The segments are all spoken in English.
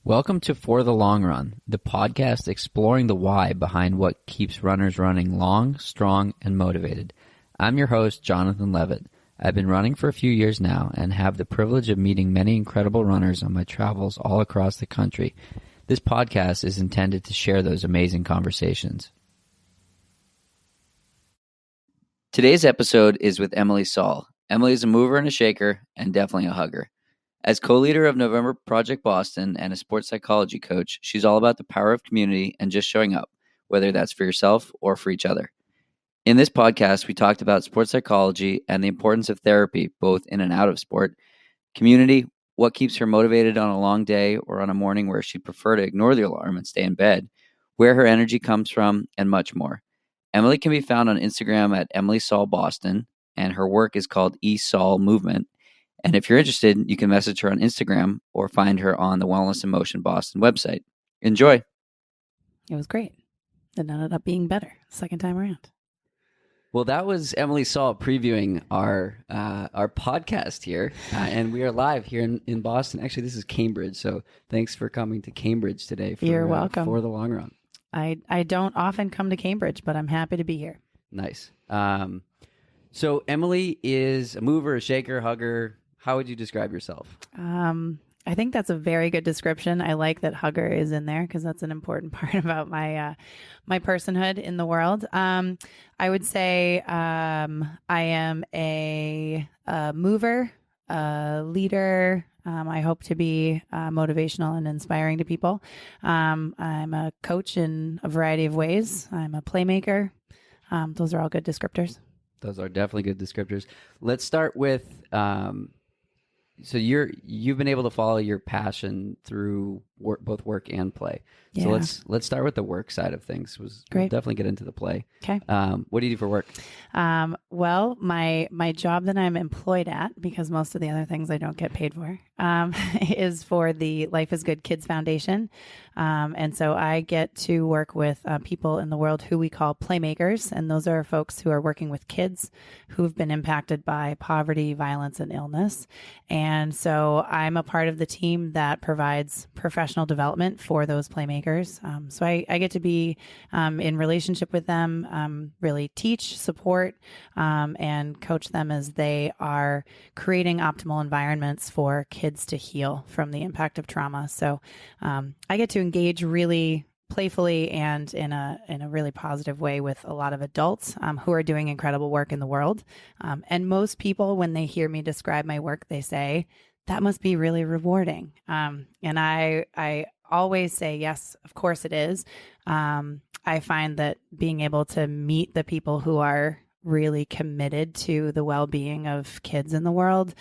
Welcome to For the Long Run, the podcast exploring the why behind what keeps runners running long, strong, and motivated. I'm your host, Jonathan Levitt. I've been running for a few years now and have the privilege of meeting many incredible runners on my travels all across the country. This podcast is intended to share those amazing conversations. Today's episode is with Emily Saul. Emily is a mover and a shaker and definitely a hugger. As co-leader of November Project Boston and a sports psychology coach, she's all about the power of community and just showing up, whether that's for yourself or for each other. In this podcast, we talked about sports psychology and the importance of therapy, both in and out of sport, community, what keeps her motivated on a long day or on a morning where she'd prefer to ignore the alarm and stay in bed, where her energy comes from, and much more. Emily can be found on Instagram at Emily Saul Boston, and her work is called eSaul Movement. And if you're interested, you can message her on Instagram or find her on the Wellness in Motion Boston website. Enjoy. It was great. It ended up being better second time around. Well, that was Emily Saul previewing our podcast here, and we are live here in Boston. Actually, this is Cambridge, so thanks for coming to Cambridge today. You're welcome. For the long run. I don't often come to Cambridge, but I'm happy to be here. Nice. So Emily is a mover, a shaker, hugger. How would you describe yourself? I think that's a very good description. I like that hugger is in there because that's an important part about my my personhood in the world. I would say I am a mover, a leader. I hope to be motivational and inspiring to people. I'm a coach in a variety of ways. I'm a playmaker. Those are all good descriptors. Those are definitely good descriptors. Let's start with, so you've been able to follow your passion through both work and play. Yeah. So let's start with the work side of things. We'll definitely get into the play. Okay. What do you do for work? Well, my job that I'm employed at, because most of the other things I don't get paid for, is for the Life is Good Kids Foundation. And so I get to work with people in the world who we call playmakers. And those are folks who are working with kids who've been impacted by poverty, violence, and illness. And so I'm a part of the team that provides professional development for those playmakers. So I get to be in relationship with them, really teach, support, and coach them as they are creating optimal environments for kids to heal from the impact of trauma. So I get to engage really playfully and in a really positive way with a lot of adults who are doing incredible work in the world. And most people, when they hear me describe my work, they say, that must be really rewarding. And I always say, yes, of course it is. I find that being able to meet the people who are really committed to the well-being of kids in the world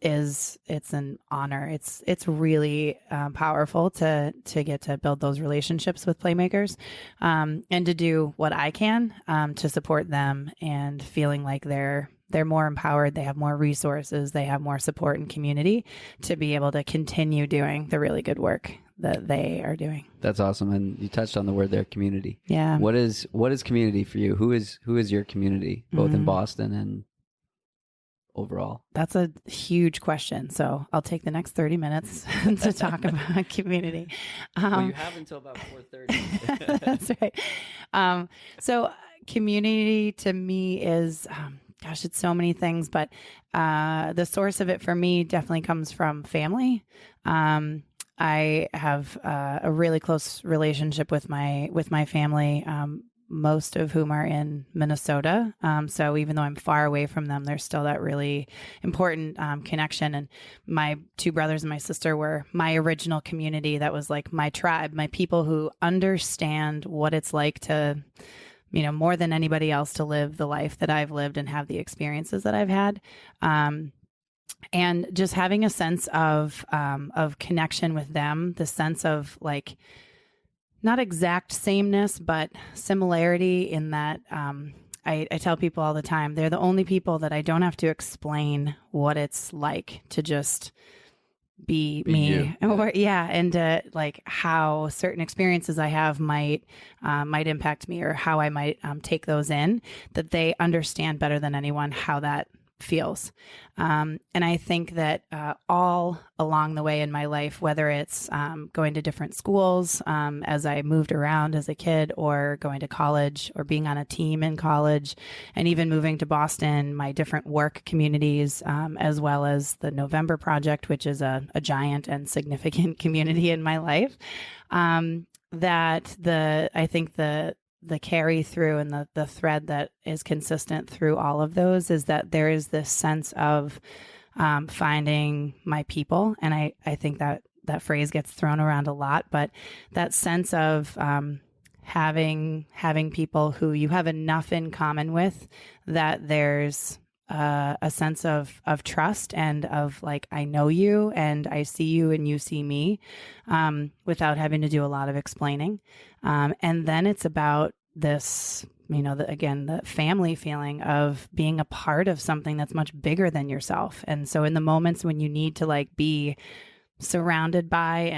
it's an honor. It's really powerful to get to build those relationships with playmakers and to do what I can to support them and feeling like they're more empowered, they have more resources, they have more support and community to be able to continue doing the really good work that they are doing. That's awesome. And you touched on the word there, community. Yeah. What is community for you? Who is your community, both in Boston and overall? That's a huge question. So I'll take the next 30 minutes to talk about community. Well, you have until about 4:30. That's right. So community to me is... gosh, it's so many things, but the source of it for me definitely comes from family. I have a really close relationship with my family, most of whom are in Minnesota. So even though I'm far away from them, there's still that really important connection. And my two brothers and my sister were my original community. That was like my tribe, my people who understand what it's like to, more than anybody else, to live the life that I've lived and have the experiences that I've had. And just having a sense of connection with them, the sense of like, not exact sameness, but similarity in that I tell people all the time, they're the only people that I don't have to explain what it's like to just be Be me, you. or and like how certain experiences I have might impact me, or how I might take those in, that they understand better than anyone how that feels. And I think that all along the way in my life, whether it's going to different schools as I moved around as a kid, or going to college, or being on a team in college, and even moving to Boston, my different work communities, as well as the November Project, which is a giant and significant community in my life, I think the carry through and the thread that is consistent through all of those is that there is this sense of finding my people. And I think that phrase gets thrown around a lot, but that sense of having people who you have enough in common with, that there's a sense of trust, and of like, I know you and I see you and you see me, without having to do a lot of explaining. And then it's about this, the family feeling of being a part of something that's much bigger than yourself. And so in the moments when you need to like be surrounded by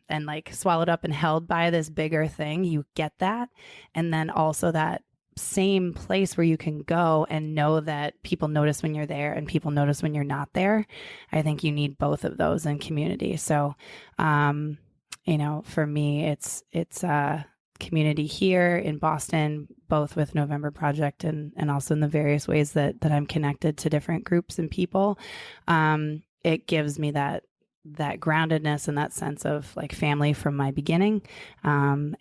and like swallowed up and held by this bigger thing, you get that. And then also that same place where you can go and know that people notice when you're there and people notice when you're not there. I think you need both of those in community. So, for me, it's community here in Boston, both with November Project and also in the various ways that I'm connected to different groups and people. It gives me that groundedness and that sense of like family from my beginning. And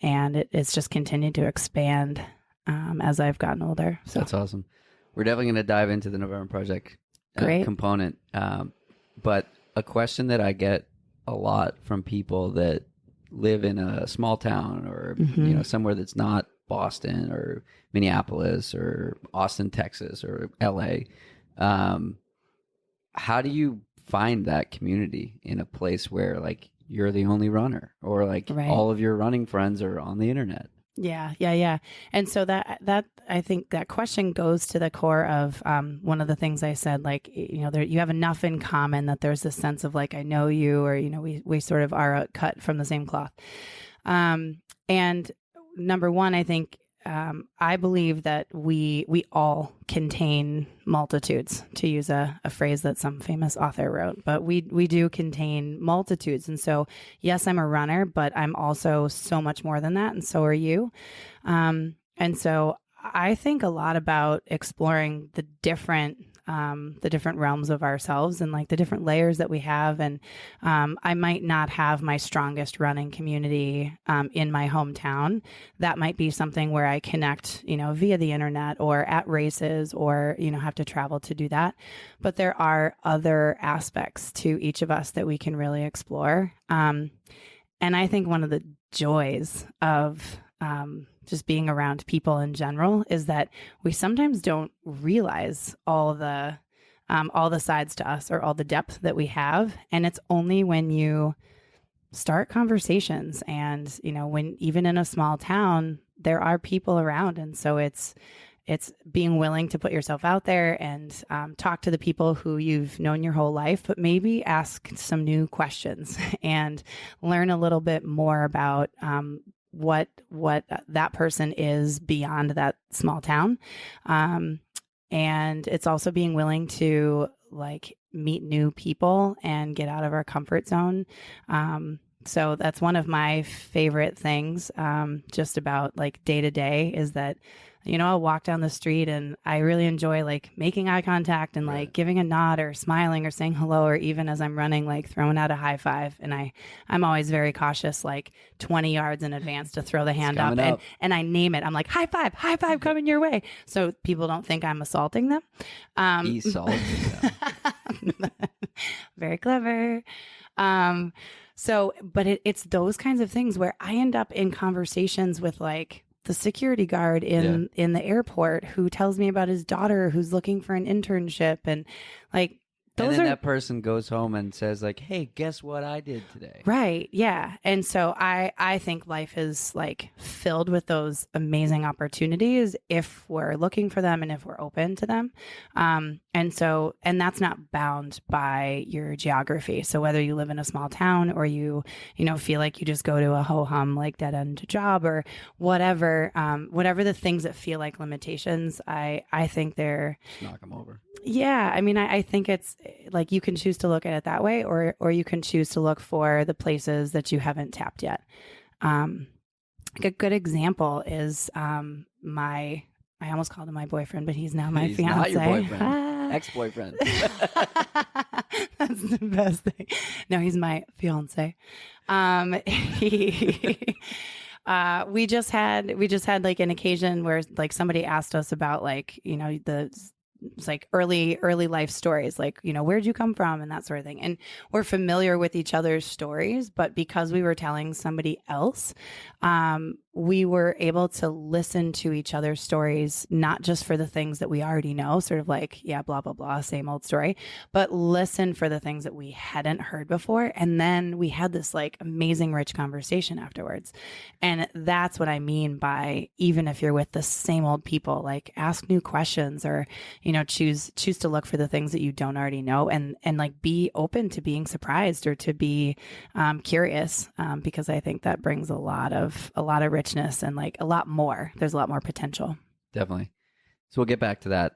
it's just continued to expand as I've gotten older. So That's awesome. We're definitely going to dive into the November Project component. But a question that I get a lot from people that live in a small town, or somewhere that's not Boston or Minneapolis or Austin, Texas, or LA, how do you find that community in a place where like you're the only runner, or like all of your running friends are on the internet? Yeah. And so that I think that question goes to the core of one of the things I said, like, you have enough in common that there's this sense of like, I know you, or, we sort of are cut from the same cloth. And number one, I think I believe that we all contain multitudes, to use a phrase that some famous author wrote, but we do contain multitudes. And so, yes, I'm a runner, but I'm also so much more than that. And so are you. And so I think a lot about exploring the different realms of ourselves, and like the different layers that we have. And I might not have my strongest running community in my hometown. That might be something where I connect, via the internet or at races, or, have to travel to do that. But there are other aspects to each of us that we can really explore. And I think one of the joys of just being around people in general is that we sometimes don't realize all the sides to us, or all the depth that we have. And it's only when you start conversations, and, when even in a small town, there are people around. And so it's being willing to put yourself out there and talk to the people who you've known your whole life, but maybe ask some new questions and learn a little bit more about what that person is beyond that small town. And it's also being willing to like meet new people and get out of our comfort zone. So that's one of my favorite things, just about like day to day, is that, I'll walk down the street and I really enjoy like making eye contact and like giving a nod or smiling or saying hello, or even as I'm running, like throwing out a high five. And I'm always very cautious, like 20 yards in advance, to throw the hand up. And I name it. I'm like, high five coming your way. So people don't think I'm assaulting them. Assaulting them. Very clever. But it's those kinds of things where I end up in conversations with like the security guard in the airport, who tells me about his daughter who's looking for an internship. And like, And those then are that person goes home and says like, "Hey, guess what I did today?" right. Yeah. And so I think life is like filled with those amazing opportunities if we're looking for them and if we're open to them. And that's not bound by your geography. So whether you live in a small town or you feel like you just go to a ho hum like dead end job or whatever, whatever the things that feel like limitations, I think they're Just knock them over. yeah, I mean, I think it's like you can choose to look at it that way, or you can choose to look for the places that you haven't tapped yet. Like a good example is my I almost called him my boyfriend, but he's now my He's fiance. not your boyfriend. Ex-boyfriend. That's the best thing. No, he's my fiance. He we just had like an occasion where like somebody asked us about like, it's like early life stories, like, where'd you come from and that sort of thing. And we're familiar with each other's stories, but because we were telling somebody else, we were able to listen to each other's stories, not just for the things that we already know, sort of like, yeah, blah, blah, blah, same old story, but listen for the things that we hadn't heard before. And then we had this like amazing, rich conversation afterwards. And that's what I mean by, even if you're with the same old people, like ask new questions or, choose to look for the things that you don't already know and like be open to being surprised or to be curious, because I think that brings a lot of richness and like a lot more. There's a lot more potential. Definitely. So we'll get back to that.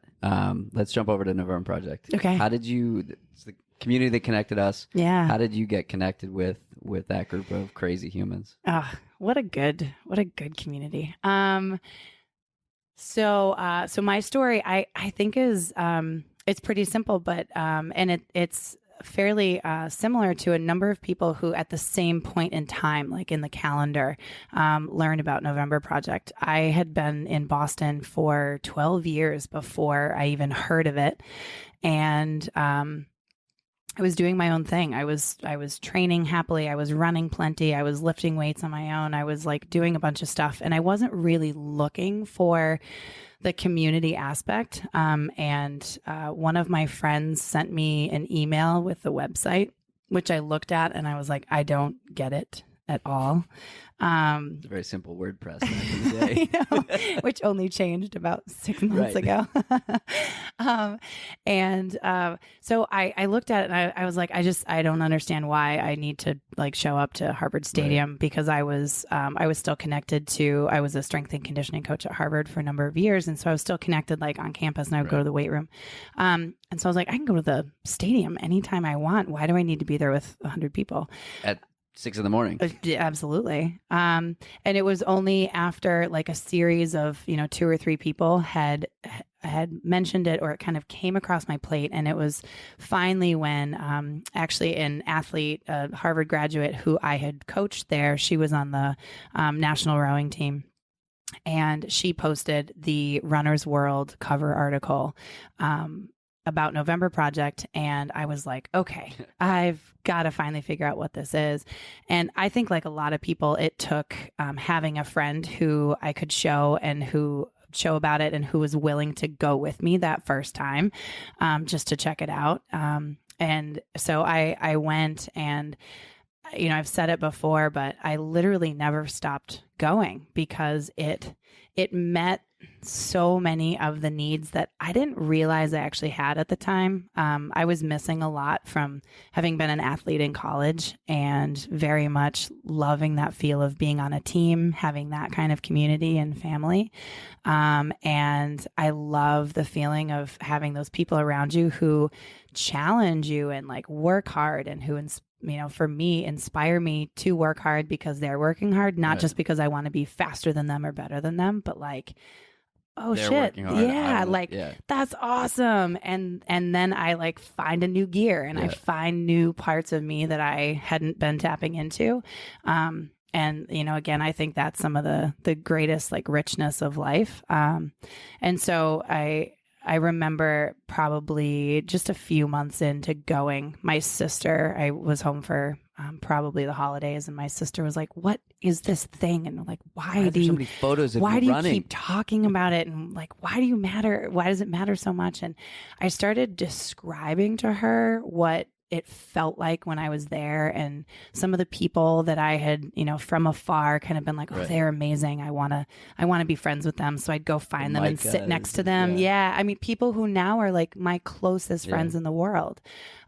Let's jump over to November Project. Okay. How did you? It's the community that connected us. Yeah. How did you get connected with that group of crazy humans? What a good community. So my story, I think is, it's pretty simple, but, and it's fairly, similar to a number of people who at the same point in time, like in the calendar, learned about November Project. I had been in Boston for 12 years before I even heard of it. And, I was doing my own thing. I was training happily. I was running plenty. I was lifting weights on my own. I was like doing a bunch of stuff, and I wasn't really looking for the community aspect. And one of my friends sent me an email with the website, which I looked at, and I was like, I don't get it at all. It's a very simple WordPress back in the day. I know, which only changed about 6 months ago. So I looked at it and I was like, I don't understand why I need to like show up to Harvard Stadium, because I was still connected to, I was a strength and conditioning coach at Harvard for a number of years. And so I was still connected like on campus, and I would go to the weight room. And so I was like, I can go to the stadium anytime I want. Why do I need to be there with 100 people? At 6 a.m. Yeah, absolutely. And it was only after like a series of, 2 or 3 people had mentioned it, or it kind of came across my plate. And it was finally when actually an athlete, a Harvard graduate who I had coached there, she was on the national rowing team. And she posted the Runner's World cover article about November Project. And I was like, okay, I've got to finally figure out what this is. And I think like a lot of people, it took having a friend who I could show about it and who was willing to go with me that first time, just to check it out. And so I went, and I've said it before, but I literally never stopped going because it met so many of the needs that I didn't realize I actually had at the time. I was missing a lot from having been an athlete in college and very much loving that feel of being on a team, having that kind of community and family. And I love the feeling of having those people around you who challenge you and like work hard, and who for me, inspire me to work hard because they're working hard, not just because I want to be faster than them or better than them, but like, oh They're shit, yeah, that's awesome. And then I like find a new gear, and I find new parts of me that I hadn't been tapping into. And again, I think that's some of the greatest like richness of life. And so I remember probably just a few months into going, my sister, I was home for probably the holidays, and my sister was like, what is this thing? And like, Why are there so many photos of you running? Keep talking about it? And like, why do you matter? Why does it matter so much? And I started describing to her what it felt like when I was there, and some of the people that I had, from afar kind of been like, oh, they're amazing. I want to be friends with them. So I'd go find them and sit next to them. Yeah. I mean, people who now are like my closest friends in the world.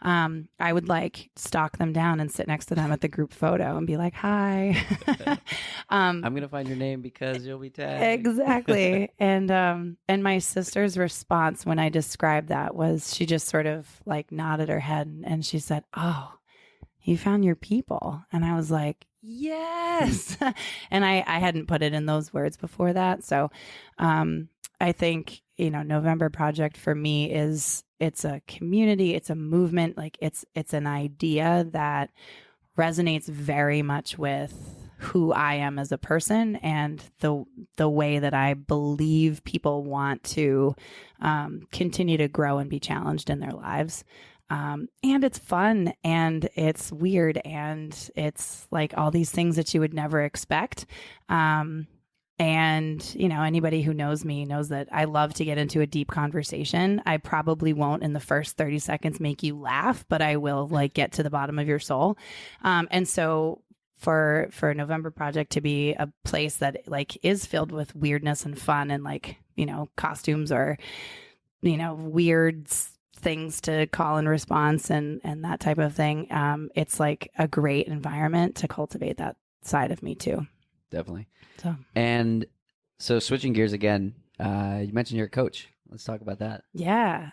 I would like stalk them down and sit next to them at the group photo and be like, hi. I'm going to find your name because you'll be tagged. Exactly. And my sister's response when I described that was, she just sort of like nodded her head and she said, oh, you found your people. And I was like, yes. And I hadn't put it in those words before that. So I think, November Project for me it's a community, it's a movement, like it's an idea that resonates very much with who I am as a person and the way that I believe people want to continue to grow and be challenged in their lives. And it's fun and it's weird and it's like all these things that you would never expect. And, anybody who knows me knows that I love to get into a deep conversation. I probably won't in the first 30 seconds make you laugh, but I will like get to the bottom of your soul. And so for November Project to be a place that like is filled with weirdness and fun and like, costumes or, weird things to call in response and that type of thing. It's like a great environment to cultivate that side of me too. Definitely. So switching gears again, you mentioned you're a coach. Let's talk about that. Yeah.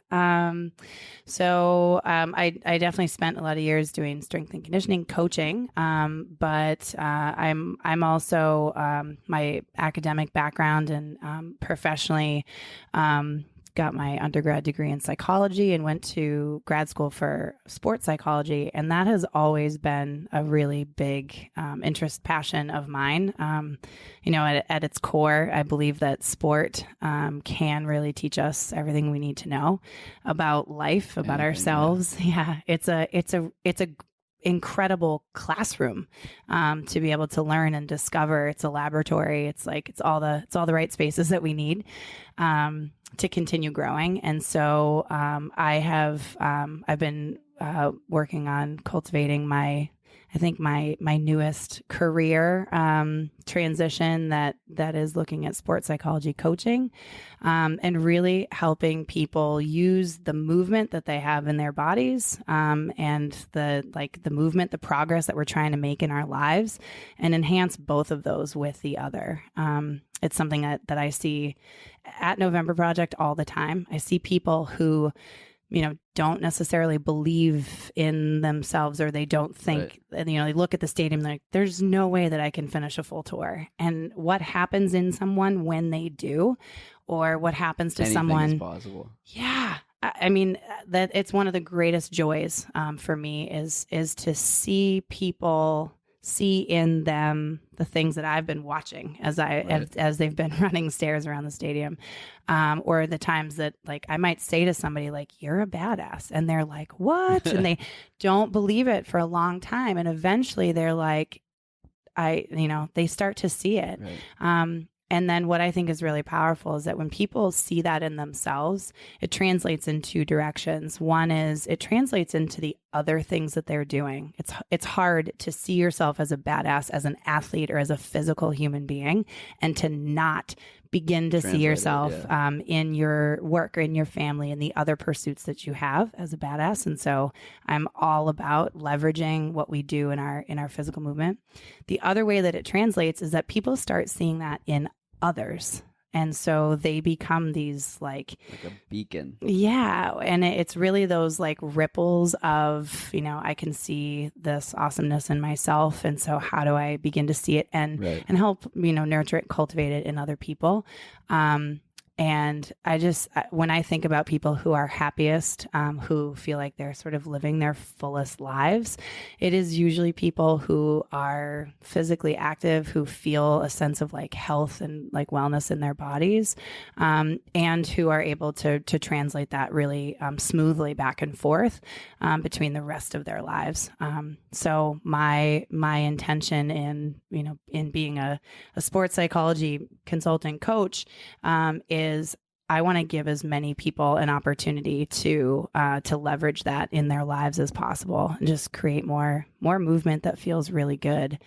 So I definitely spent a lot of years doing strength and conditioning coaching. But I'm also my academic background and professionally got my undergrad degree in psychology and went to grad school for sports psychology. And that has always been a really big interest, passion of mine. At its core, I believe that sport can really teach us everything we need to know about life, about ourselves. Yeah, it's a incredible classroom to be able to learn and discover. It's a laboratory. It's all the right spaces that we need to continue growing. And so I've been working on cultivating my newest career transition that is looking at sports psychology coaching and really helping people use the movement that they have in their bodies and the movement, the progress that we're trying to make in our lives and enhance both of those with the other. It's something that I see at November Project all the time. I see people who don't necessarily believe in themselves or they don't think, they look at the stadium, they're like, there's no way that I can finish a full tour. And what happens in someone when they do, or what happens to someone is possible. Yeah. I mean, that it's one of the greatest joys for me is to see people see in them the things that I've been watching as they've been running stairs around the stadium, or the times that like I might say to somebody like, you're a badass, and they're like, what? And they don't believe it for a long time, and eventually they're like, they start to see it. Right. And then what I think is really powerful is that when people see that in themselves, it translates in two directions. One is it translates into the other things that they're doing. It's hard to see yourself as a badass, as an athlete, or as a physical human being, and to not begin to see yourself in your work or in your family and the other pursuits that you have as a badass. And so I'm all about leveraging what we do in our physical movement. The other way that it translates is that people start seeing that in others. And so they become these like a beacon. Yeah. And it's really those like ripples of, I can see this awesomeness in myself. And so how do I begin to see it and help, nurture it, cultivate it in other people? And when I think about people who are happiest, who feel like they're sort of living their fullest lives, it is usually people who are physically active, who feel a sense of like health and like wellness in their bodies, and who are able to translate that really smoothly back and forth between the rest of their lives. So my intention in being a sports psychology consultant coach is I want to give as many people an opportunity to leverage that in their lives as possible, and just create more movement that feels really good.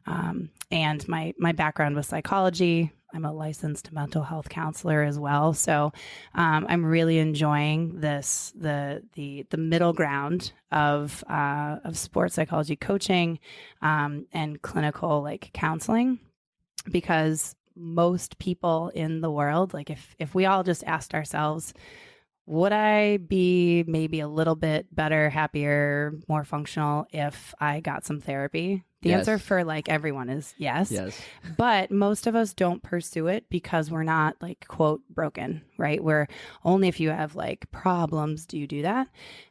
And my background was psychology. I'm a licensed mental health counselor as well, so I'm really enjoying the middle ground of sports psychology coaching and clinical like counseling, because most people in the world, like if we all just asked ourselves, would I be maybe a little bit better, happier, more functional if I got some therapy? The answer for like everyone is yes. Yes. But most of us don't pursue it because we're not like, quote, broken, right? Where only if you have like problems do you do that.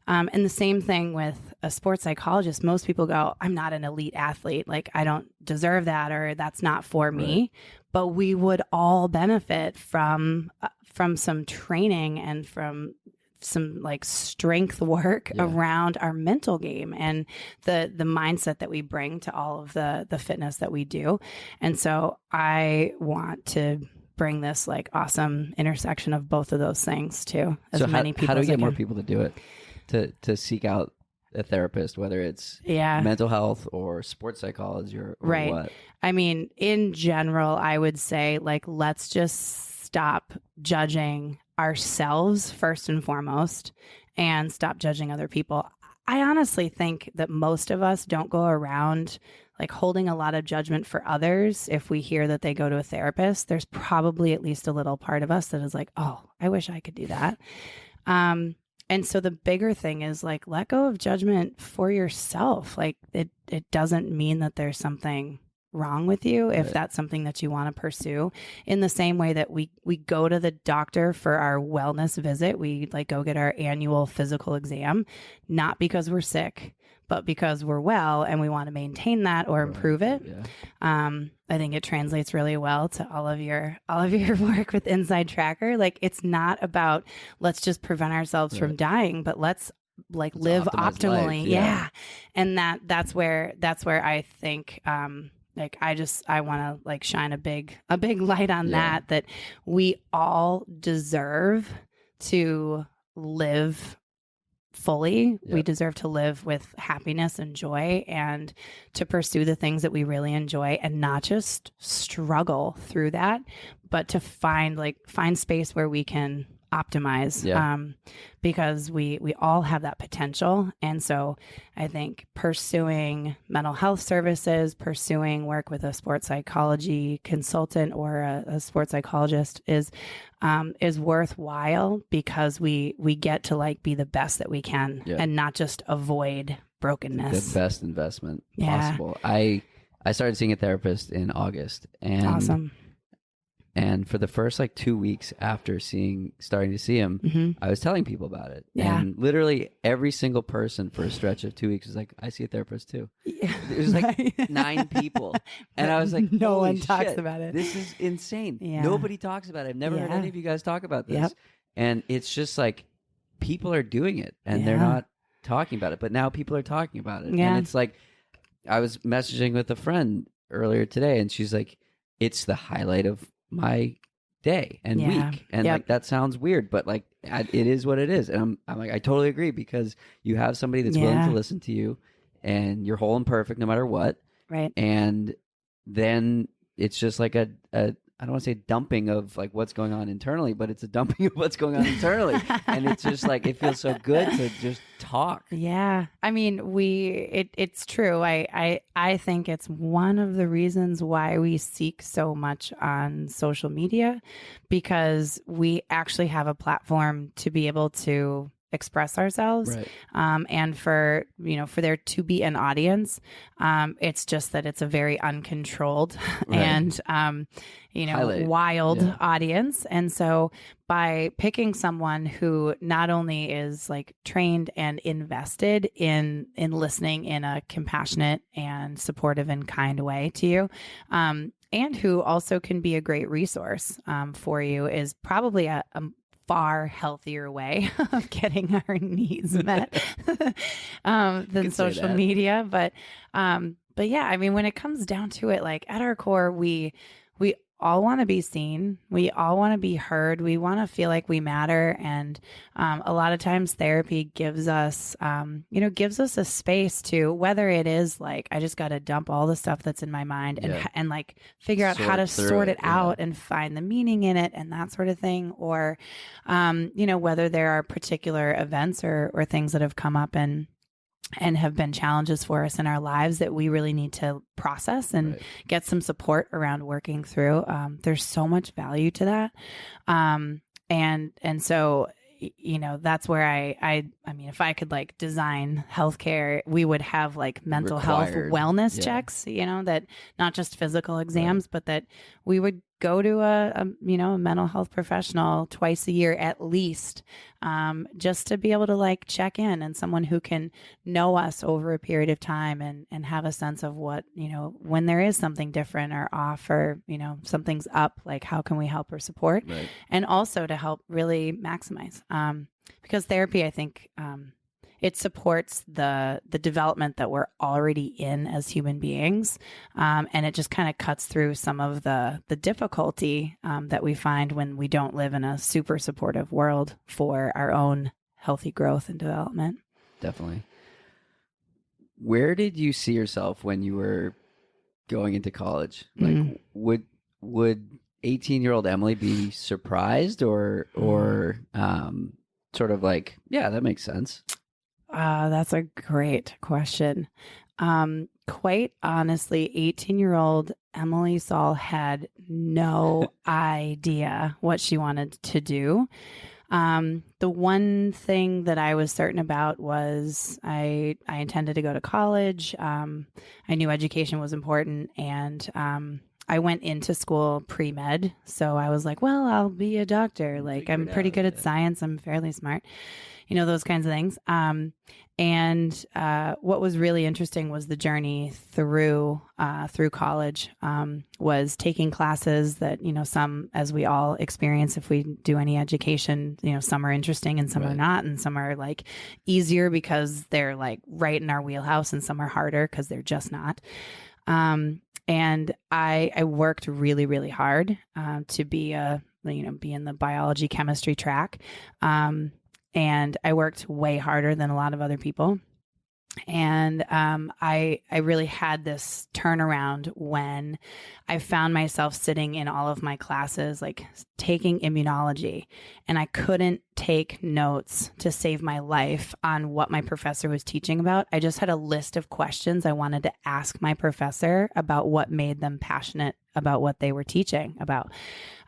And the same thing with a sports psychologist. Most people go, I'm not an elite athlete. Like I don't deserve that, or that's not for me. But we would all benefit from some training and from some like strength work around our mental game and the mindset that we bring to all of the fitness that we do. And so I want to bring this like awesome intersection of both of those things to as many people. How do we as I get more can. people to do it? To seek out a therapist, whether it's mental health or sports psychology or what? I mean, in general, I would say like, let's just stop judging ourselves first and foremost and stop judging other people. I honestly think that most of us don't go around like holding a lot of judgment for others. If we hear that they go to a therapist, there's probably at least a little part of us that is like, oh, I wish I could do that. And so the bigger thing is like, let go of judgment for yourself. Like it doesn't mean that there's something wrong with you if that's something that you want to pursue. In the same way that we go to the doctor for our wellness visit, we like go get our annual physical exam, not because we're sick, but because we're well and we want to maintain that or improve it. I think it translates really well to all of your work with Inside Tracker. Like it's not about let's just prevent ourselves from dying, but let's like live optimally. Life, and that's where I think like I want to like shine a big light on that we all deserve to live fully. We deserve to live with happiness and joy and to pursue the things that we really enjoy and not just struggle through that, but to find space where we can optimize because we all have that potential. And so I think pursuing mental health services, pursuing work with a sports psychology consultant or a sports psychologist is worthwhile because we get to like be the best that we can and not just avoid brokenness. The best investment possible. I started seeing a therapist in August, and awesome. And for the first like 2 weeks after starting to see him, I was telling people about it. And literally every single person for a stretch of 2 weeks was like, I see a therapist too. It was like 9 people. And I was like, no one shit, talks about it. This is insane. Nobody talks about it. I've never heard any of you guys talk about this. And it's just like people are doing it and they're not talking about it. But now people are talking about it. And it's like, I was messaging with a friend earlier today and she's like, it's the highlight of my day and week, and like that sounds weird, but like it is what it is. And I'm like, I totally agree, because you have somebody that's willing to listen to you, and you're whole and perfect no matter what, right? And then it's just like a I don't want to say dumping of like what's going on internally, but it's a dumping of what's going on internally. And it's just like, it feels so good to just talk. Yeah. I mean, it's true. I think it's one of the reasons why we seek so much on social media, because we actually have a platform to be able to express ourselves. Right. And for, for there to be an audience. It's just that it's a very uncontrolled and, Highlight. wild Yeah. audience. And so by picking someone who not only is like trained and invested in listening in a compassionate and supportive and kind way to you, and who also can be a great resource for you, is probably a far healthier way of getting our needs met than social media. But yeah, I mean, when it comes down to it, like at our core, we all want to be seen. We all want to be heard. We want to feel like we matter. And a lot of times therapy gives us, gives us a space to, whether it is like, I just got to dump all the stuff that's in my mind and like figure out how to sort it out and find the meaning in it and that sort of thing. Or, whether there are particular events or things that have come up and have been challenges for us in our lives that we really need to process and get some support around working through. There's so much value to that. And so, that's where I mean, if I could like design healthcare, we would have like mental health wellness checks, that not just physical exams, but that we would go to a mental health professional twice a year at least, just to be able to like check in, and someone who can know us over a period of time and have a sense of what, when there is something different or off or, something's up, like how can we help or support, and also to help really maximize, because therapy, I think, it supports the development that we're already in as human beings. And it just kind of cuts through some of the difficulty that we find when we don't live in a super supportive world for our own healthy growth and development. Definitely. Where did you see yourself when you were going into college? Like, would 18-year-old Emily be surprised or sort of like, yeah, that makes sense? That's a great question. Quite honestly, 18-year-old Emily Saul had no idea what she wanted to do. The one thing that I was certain about was I intended to go to college. I knew education was important, and I went into school pre-med. So I was like, well, I'll be a doctor. Like, I'm pretty good at science. I'm fairly smart. Those kinds of things. And what was really interesting was the journey through college, was taking classes that, some, as we all experience if we do any education, some are interesting and some are not. And some are like easier because they're like right in our wheelhouse, and some are harder because they're just not. And I worked really, really hard to be be in the biology chemistry track. And I worked way harder than a lot of other people. And I really had this turnaround when I found myself sitting in all of my classes, like taking immunology, and I couldn't take notes to save my life on what my professor was teaching about. I just had a list of questions I wanted to ask my professor about what made them passionate about what they were teaching about.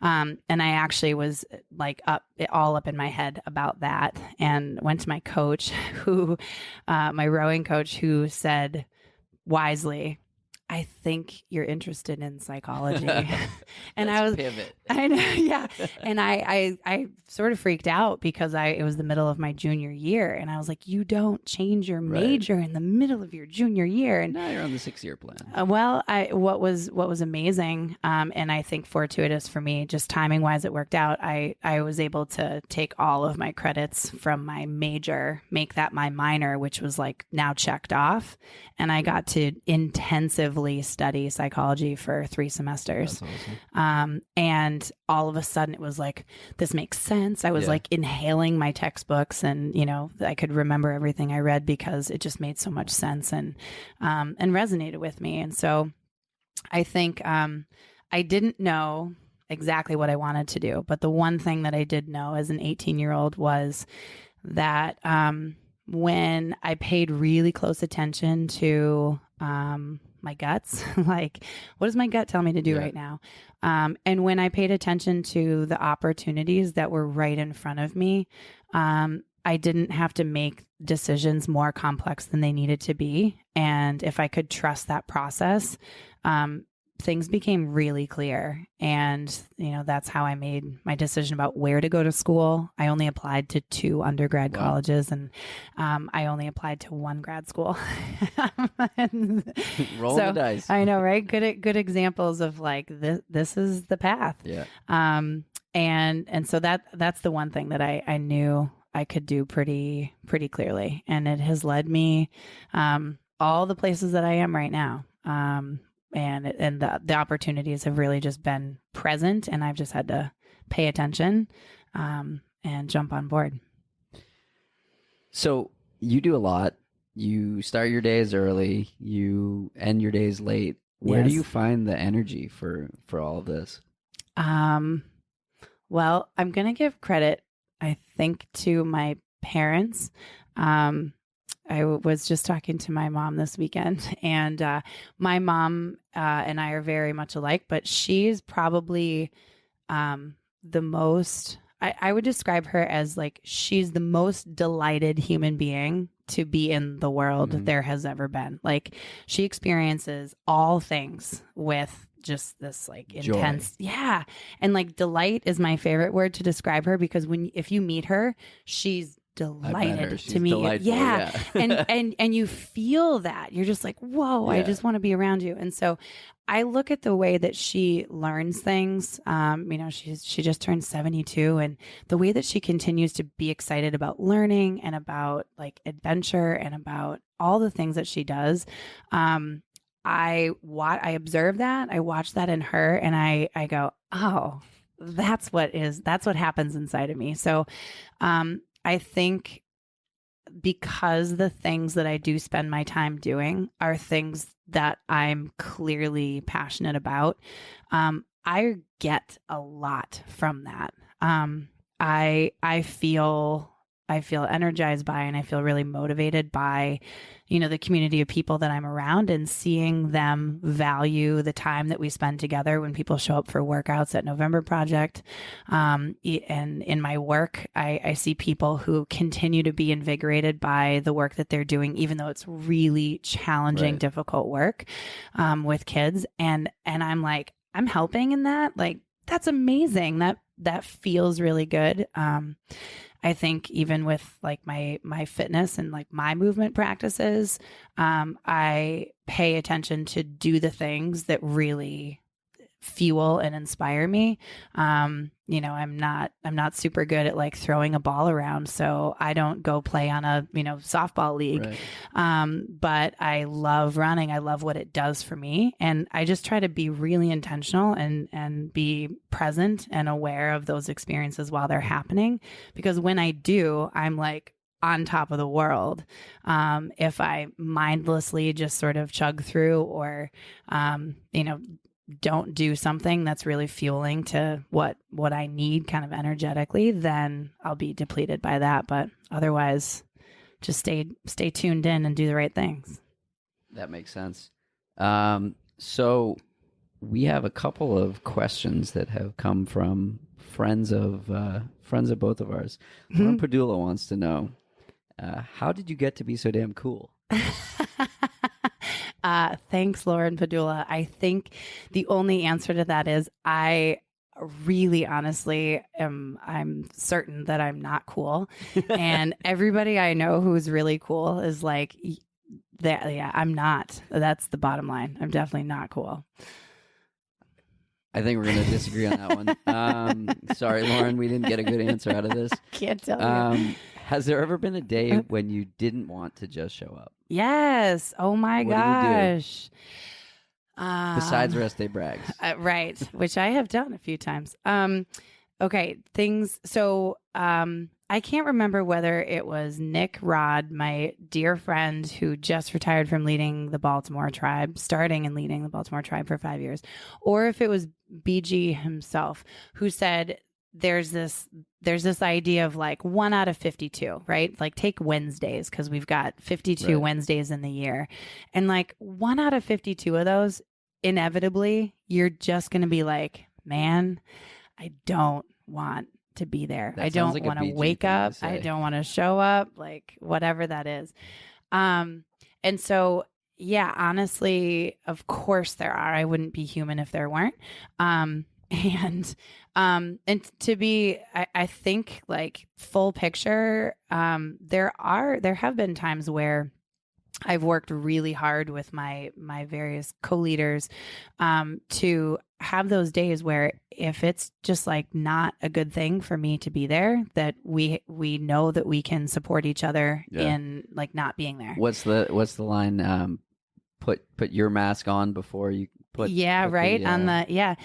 And I actually was like all up in my head about that, and went to my coach my rowing coach, who said wisely, I think you're interested in psychology. And I was pivot. I know, yeah. And I sort of freaked out because it was the middle of my junior year, and I was like, you don't change your major in the middle of your junior year. And now you're on the 6-year plan. What was amazing, and I think fortuitous for me, just timing wise, it worked out. I was able to take all of my credits from my major, make that my minor, which was like now checked off, and I got to intensively study psychology for 3 semesters. That's awesome. And all of a sudden it was like, this makes sense. I was like inhaling my textbooks, and, I could remember everything I read because it just made so much sense and resonated with me. And so I think, I didn't know exactly what I wanted to do, but the one thing that I did know as an 18-year-old was that, when I paid really close attention to, my guts, like, what does my gut tell me to do right now? And when I paid attention to the opportunities that were right in front of me, I didn't have to make decisions more complex than they needed to be. And if I could trust that process, things became really clear. And, that's how I made my decision about where to go to school. I only applied to 2 undergrad colleges, and I only applied to 1 grad school. Rolling the dice. I know, right? Good examples of like, this is the path. Yeah. And so that's the one thing that I knew I could do pretty clearly. And it has led me all the places that I am right now. And the opportunities have really just been present, and I've just had to pay attention and jump on board. So you do a lot. You start your days early. You end your days late. Where do you find the energy for all of this? Well, I'm going to give credit, I think, to my parents. I was just talking to my mom this weekend, and my mom and I are very much alike, but she's probably the most, I would describe her as like, she's the most delighted human being to be in the world there has ever been. Like, she experiences all things with just this like intense joy. Yeah. And like, delight is my favorite word to describe her, because if you meet her, she's delighted to meet you. Yeah. and you feel that. You're just like, whoa, I just want to be around you. And so I look at the way that she learns things. She just turned 72, and the way that she continues to be excited about learning and about like adventure and about all the things that she does. I observe that. I watch that in her, and I go, oh, that's what happens inside of me. So, I think because the things that I do spend my time doing are things that I'm clearly passionate about, I get a lot from that. I feel energized by, and I feel really motivated by, the community of people that I'm around, and seeing them value the time that we spend together when people show up for workouts at November Project. And in my work, I see people who continue to be invigorated by the work that they're doing, even though it's really challenging, difficult work with kids. And I'm like, I'm helping in that. Like, that's amazing. That feels really good. I think even with like my fitness and like my movement practices, I pay attention to do the things that really fuel and inspire me. I'm not super good at like throwing a ball around, so I don't go play on a, softball league. Right. But I love running. I love what it does for me. And I just try to be really intentional and be present and aware of those experiences while they're happening. Because when I do, I'm like on top of the world. If I mindlessly just sort of chug through or, don't do something that's really fueling to what I need kind of energetically, then I'll be depleted by that. But otherwise, just stay tuned in and do the right things. That makes sense. So we have a couple of questions that have come from friends of both of ours. Lauren Padula wants to know, how did you get to be so damn cool? Thanks, Lauren Padula. I think the only answer to that is I really honestly I'm certain that I'm not cool. And everybody I know who's really cool is like that. Yeah, I'm not. That's the bottom line. I'm definitely not cool. I think we're going to disagree on that one. Sorry, Lauren, we didn't get a good answer out of this. I can't tell you. Has there ever been a day when you didn't want to just show up? Yes. Oh my gosh. Besides rest day brags. Right. Which I have done a few times. Okay. Things. So I can't remember whether it was Nick Rod, my dear friend who just retired from leading the Baltimore Tribe, starting and leading the Baltimore Tribe for 5 years, or if it was BG himself who said, there's this idea of like 1 out of 52, right? Like take Wednesdays, because we've got 52 Wednesdays in the year. And like 1 out of 52 of those, inevitably, you're just going to be like, man, I don't want to be there. That I sounds don't like a want to BG wake thing to up. I say. don't want to show up, like whatever that is. And so, yeah, honestly, of course there are. I wouldn't be human if there weren't. And to be, I think like full picture, there have been times where I've worked really hard with my various co-leaders to have those days where if it's just like not a good thing for me to be there, that we know that we can support each other in like not being there. What's the line? Put your mask on before you put. Right. On the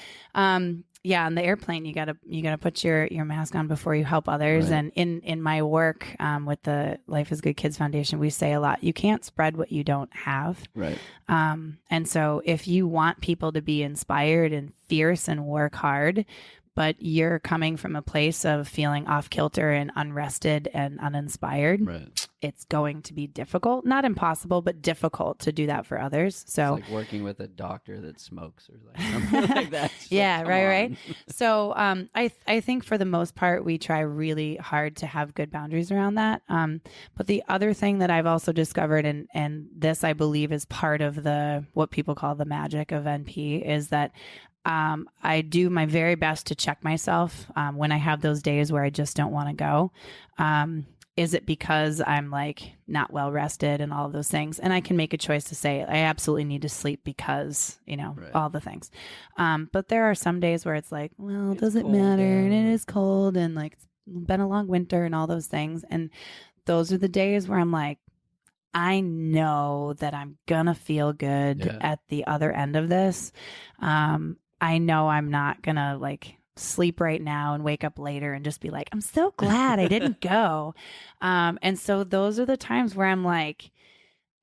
on the airplane, you gotta put your mask on before you help others. Right. And in my work with the Life is Good Kids Foundation, we say a lot, you can't spread what you don't have. Right. And so if you want people to be inspired and fierce and work hard, but you're coming from a place of feeling off kilter and unrested and uninspired, right, it's going to be difficult, not impossible, but difficult to do that for others. So it's like working with a doctor that smokes or like something like that. yeah, like, right. So I think for the most part, we try really hard to have good boundaries around that. But the other thing that I've also discovered, and this I believe is part of the what people call the magic of NP, is that I do my very best to check myself when I have those days where I just don't want to go. Is it because I'm like not well rested and all of those things? And I can make a choice to say I absolutely need to sleep because, right, all the things. But there are some days where it's like, well, does it matter? And it is cold and like it's been a long winter and all those things. And those are the days where I'm like, I know that I'm gonna feel good at the other end of this. I know I'm not gonna like sleep right now and wake up later and just be like, I'm so glad I didn't go. And so those are the times where I'm like,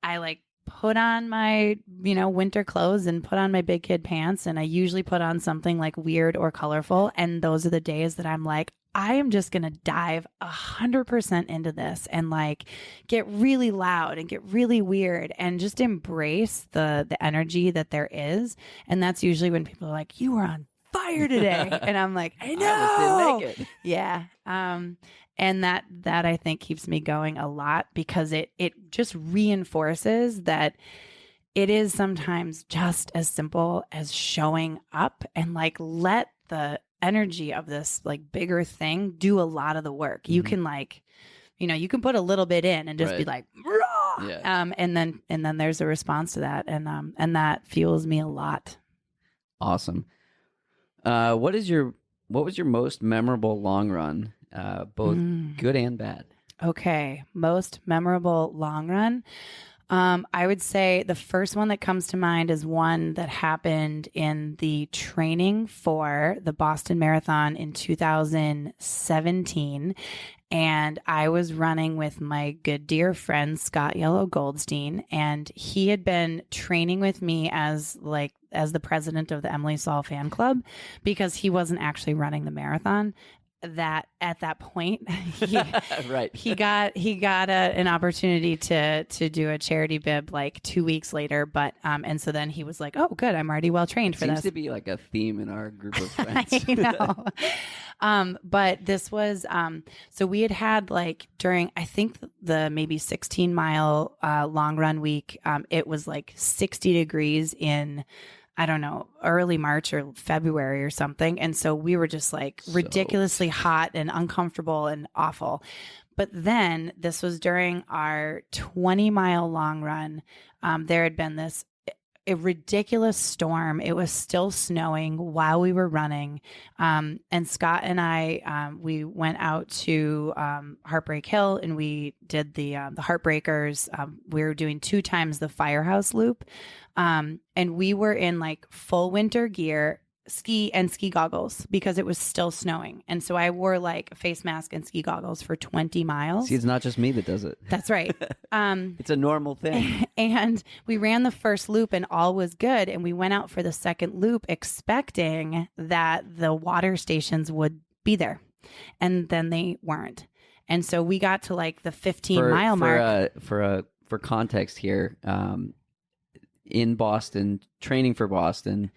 I like put on my, winter clothes and put on my big kid pants. And I usually put on something like weird or colorful. And those are the days that I'm like, I am just going to dive 100% into this and like get really loud and get really weird and just embrace the energy that there is. And that's usually when people are like, you were on fire today. And I'm like, I know. I didn't make it. Yeah. And that I think keeps me going a lot because it just reinforces that it is sometimes just as simple as showing up and like let the energy of this like bigger thing do a lot of the work. Mm-hmm. You can like, you can put a little bit in and just be like, raw. Yeah. And then there's a response to that. And that fuels me a lot. Awesome. What was your most memorable long run? Both good and bad. Okay. Most memorable long run. I would say the first one that comes to mind is one that happened in the training for the Boston Marathon in 2017. And I was running with my good dear friend, Scott Yellow Goldstein. And he had been training with me as the president of the Emily Saul fan club because he wasn't actually running the marathon. That at that point he got an opportunity to do a charity bib like 2 weeks later, but and so then he was like, oh good, I'm already well trained for this. Seems to be like a theme in our group of friends. I know. But this was so we had like during I think the maybe 16-mile long run week, it was like 60 degrees in I don't know, early March or February or something. And so we were just like ridiculously hot and uncomfortable and awful. But then this was during our 20-mile long run. There had been a ridiculous storm. It was still snowing while we were running. And Scott and I, we went out to Heartbreak Hill and we did the Heartbreakers. We were doing 2 times the Firehouse Loop. And we were in like full winter gear, ski goggles because it was still snowing. And so I wore like a face mask and ski goggles for 20 miles. See, it's not just me that does it. That's right. It's a normal thing. And we ran the first loop and all was good. And we went out for the second loop expecting that the water stations would be there. And then they weren't. And so we got to like the 15-mile mark. For context here, in Boston, training for Boston,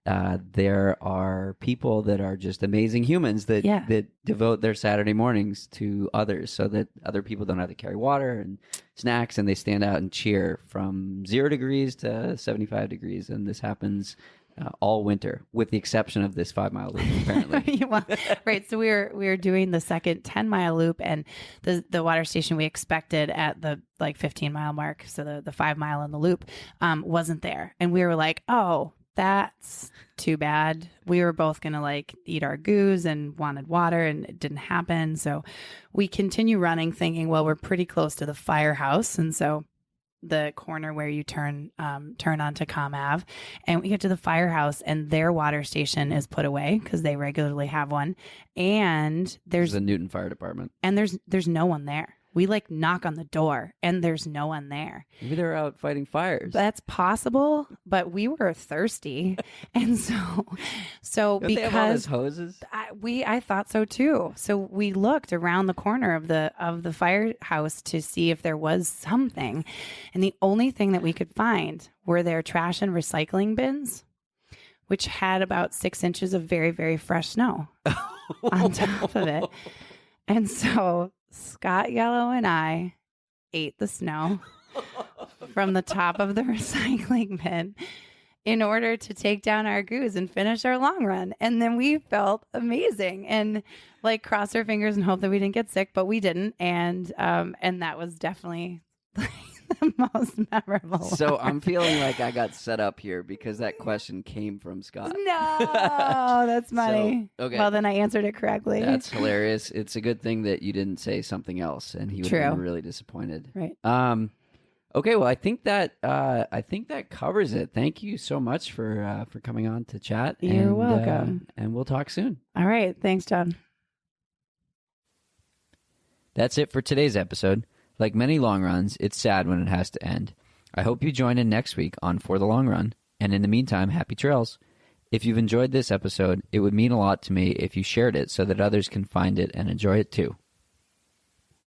there are people that are just amazing humans that devote their Saturday mornings to others, so that other people don't have to carry water and snacks, and they stand out and cheer from 0 degrees to 75 degrees. And this happens all winter, with the exception of this 5-mile loop, apparently. Well, right. So we were doing the second 10-mile loop, and the water station we expected at the 15-mile mark, so the 5-mile in the loop, wasn't there. And we were like, oh, that's too bad. We were both going to eat our goose and wanted water, and it didn't happen. So we continue running thinking, well, we're pretty close to the firehouse. And so the corner where you turn onto Com Ave, and we get to the firehouse, and their water station is put away because they regularly have one. And there's the Newton Fire Department, and there's no one there. We knock on the door, and there's no one there. Maybe they're out fighting fires. That's possible, but we were thirsty, and so Don't because they have all those hoses, I thought so too. So we looked around the corner of the firehouse to see if there was something, and the only thing that we could find were their trash and recycling bins, which had about 6 inches of very, very fresh snow on top of it, and so Scott Yellow and I ate the snow from the top of the recycling bin in order to take down our goose and finish our long run. And then we felt amazing and crossed our fingers and hoped that we didn't get sick, but we didn't. And that was definitely the most memorable. So I'm feeling like I got set up here because that question came from Scott. No, that's funny. So, okay. Well, then I answered it correctly. That's hilarious. It's a good thing that you didn't say something else, and he would have been really disappointed. Right. Okay. Well, I think that covers it. Thank you so much for coming on to chat. You're welcome. And we'll talk soon. All right. Thanks, John. That's it for today's episode. Like many long runs, it's sad when it has to end. I hope you join in next week on For the Long Run. And in the meantime, happy trails. If you've enjoyed this episode, it would mean a lot to me if you shared it so that others can find it and enjoy it too.